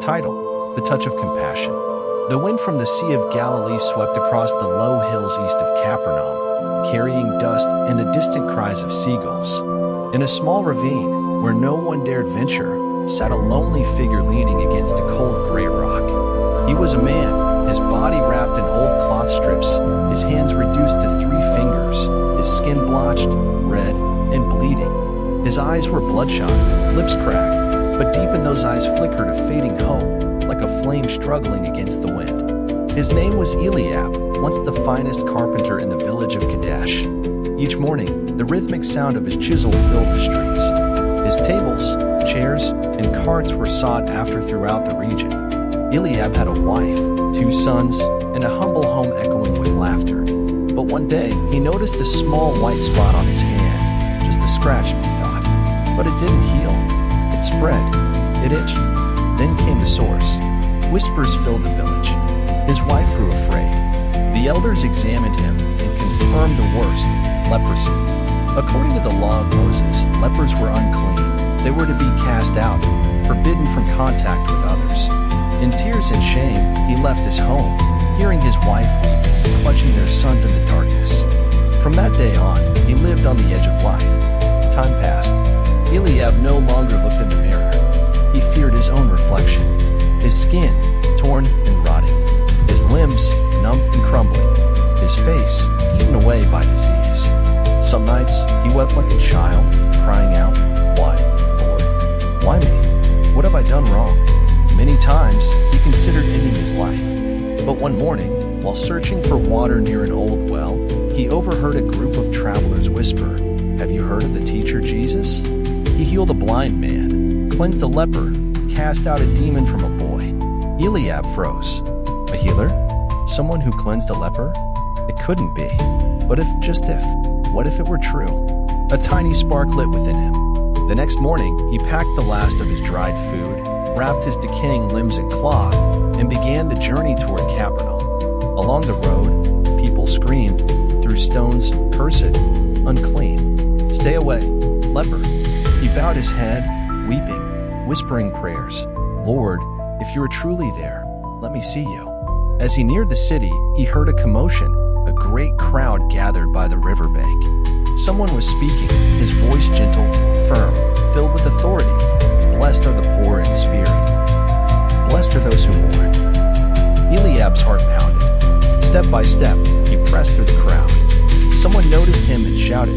Title: The Touch of Compassion. The wind from the Sea of Galilee swept across the low hills east of Capernaum, carrying dust and the distant cries of seagulls. In a small ravine, where no one dared venture, sat a lonely figure leaning against a cold gray rock. He was a man, his body wrapped in old cloth strips, his hands reduced to 3 fingers, his skin blotched, red, and bleeding. His eyes were bloodshot, lips cracked, but deep in those eyes flickered a fading hope, like a flame struggling against the wind. His name was Eliab, once the finest carpenter in the village of Kadesh. Each morning, the rhythmic sound of his chisel filled the streets. His tables, chairs, and carts were sought after throughout the region. Eliab had a wife, 2 sons, and a humble home echoing with laughter. But one day, he noticed a small white spot on his hand. Just a scratch, he thought. But it didn't heal. It spread. It itched. Then came the sores. Whispers filled the village. His wife grew afraid. The elders examined him and confirmed the worst, leprosy. According to the law of Moses, lepers were unclean. They were to be cast out, forbidden from contact with others. In tears and shame, he left his home, hearing his wife weeping, clutching their sons in the darkness. From that day on, he lived on the edge of life. Time passed. Eliab no longer looked in the mirror. He feared his own reflection. His skin, torn and rotting. His limbs, numb and crumbling. His face, eaten away by disease. Some nights, he wept like a child, crying out, "Why, Lord? Why me? What have I done wrong?" Many times, he considered ending his life. But one morning, while searching for water near an old well, he overheard a group of travelers whisper, "Have you heard of the teacher Jesus? He healed a blind man, cleansed a leper, cast out a demon from a boy." Eliab froze. A healer? Someone who cleansed a leper? It couldn't be. But what if it were true? A tiny spark lit within him. The next morning, he packed the last of his dried food, wrapped his decaying limbs in cloth, and began the journey toward Capernaum. Along the road, people screamed, threw stones, cursed, "Unclean. Stay away, leper." He bowed his head, weeping, whispering prayers. "Lord, if you are truly there, let me see you." As he neared the city, he heard a commotion, a great crowd gathered by the riverbank. Someone was speaking, his voice gentle, firm, filled with authority. "Blessed are the poor in spirit. Blessed are those who mourn." Eliab's heart pounded. Step by step, he pressed through the crowd. Someone noticed him and shouted,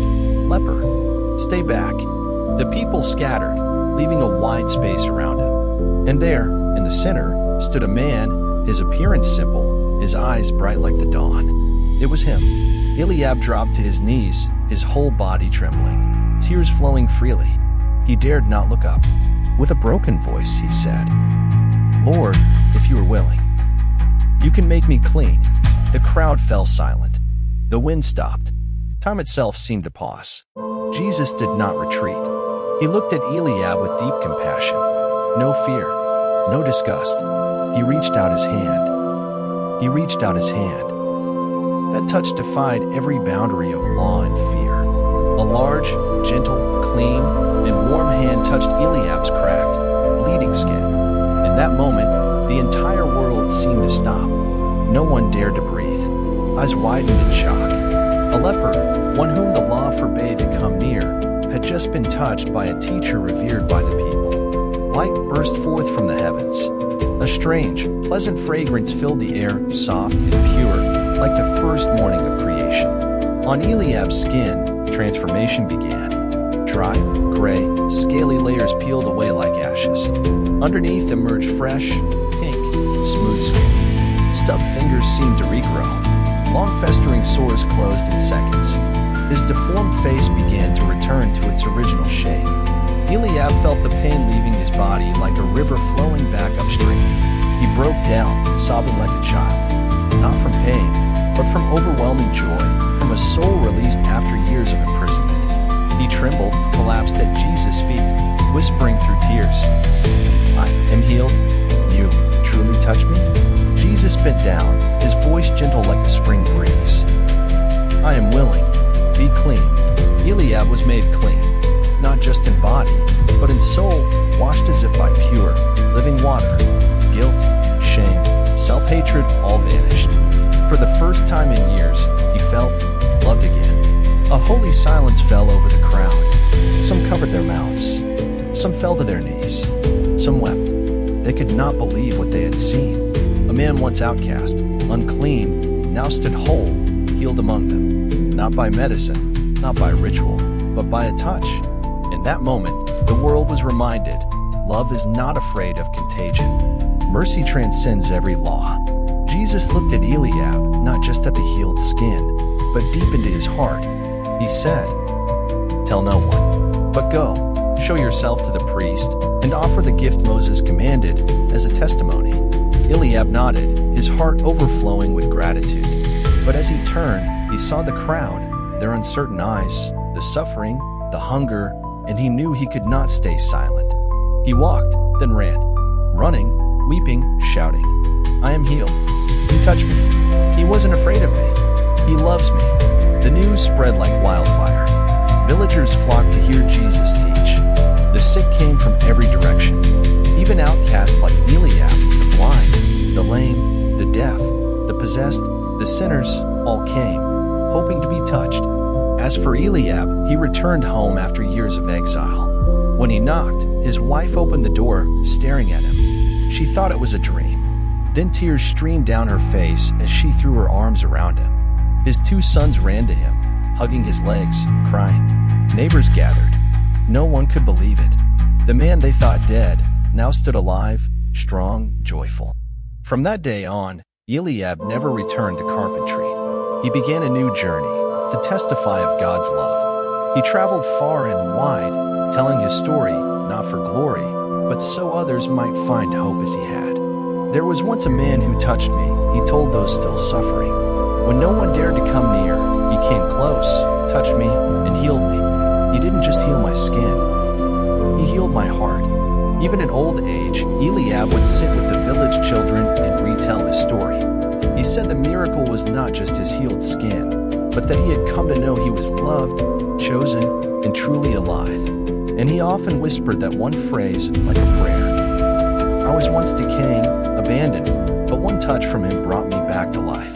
"Leper, stay back." The people scattered, leaving a wide space around him. And there, in the center, stood a man, his appearance simple, his eyes bright like the dawn. It was him. Eliab dropped to his knees, his whole body trembling, tears flowing freely. He dared not look up. With a broken voice, he said, "Lord, if you are willing, you can make me clean." The crowd fell silent. The wind stopped. Time itself seemed to pause. Jesus did not retreat. He looked at Eliab with deep compassion. No fear, no disgust. He reached out his hand. That touch defied every boundary of law and fear. A large, gentle, clean, and warm hand touched Eliab's cracked, bleeding skin. In that moment, the entire world seemed to stop. No one dared to breathe. Eyes widened in shock. A leper, one whom the law forbade to come near, had just been touched by a teacher revered by the people. Light burst forth from the heavens. A strange, pleasant fragrance filled the air, soft and pure, like the first morning of creation. On Eliab's skin, transformation began. Dry, gray, scaly layers peeled away like ashes. Underneath emerged fresh, pink, smooth skin. Stubbed fingers seemed to regrow. Long festering sores closed in seconds. His deformed face began to return to its original shape. Eliab felt the pain leaving his body like a river flowing back upstream. He broke down, sobbing like a child. Not from pain, but from overwhelming joy, from a soul released after years of imprisonment. He trembled, collapsed at Jesus' feet, whispering through tears, "I am healed. You truly touched me?" Jesus bent down, his voice gentle like a spring breeze. "I am willing. Be clean." Eliab was made clean, not just in body, but in soul, washed as if by pure, living water. Guilt, shame, self-hatred all vanished. For the first time in years, he felt loved again. A holy silence fell over the crowd. Some covered their mouths. Some fell to their knees. Some wept. They could not believe what they had seen. A man once outcast, unclean, now stood whole, healed among them. Not by medicine, not by ritual, but by a touch. In that moment, the world was reminded, love is not afraid of contagion. Mercy transcends every law. Jesus looked at Eliab, not just at the healed skin, but deep into his heart. He said, "Tell no one, but go, show yourself to the priest, and offer the gift Moses commanded as a testimony." Eliab nodded, his heart overflowing with gratitude. But as he turned, he saw the crowd, their uncertain eyes, the suffering, the hunger, and he knew he could not stay silent. He walked, then ran, running, weeping, shouting, "I am healed. He touched me. He wasn't afraid of me. He loves me." The news spread like wildfire. Villagers flocked to hear Jesus teach. The sick came from every direction. Even outcasts like Eliab, the blind, the lame, the deaf, the possessed, the sinners, all came, hoping to be touched. As for Eliab, he returned home after years of exile. When he knocked, his wife opened the door, staring at him. She thought it was a dream. Then tears streamed down her face as she threw her arms around him. His 2 sons ran to him, hugging his legs, crying. Neighbors gathered. No one could believe it. The man they thought dead now stood alive, strong, joyful. From that day on, Eliab never returned to carpentry. He began a new journey, to testify of God's love. He traveled far and wide, telling his story, not for glory, but so others might find hope as he had. "There was once a man who touched me," he told those still suffering. "When no one dared to come near, he came close, touched me, and healed me. He didn't just heal my skin, he healed my heart." Even in old age, Eliab would sit with the village children and retell his story. He said the miracle was not just his healed skin, but that he had come to know he was loved, chosen, and truly alive. And he often whispered that one phrase like a prayer. "I was once decaying, abandoned, but one touch from him brought me back to life."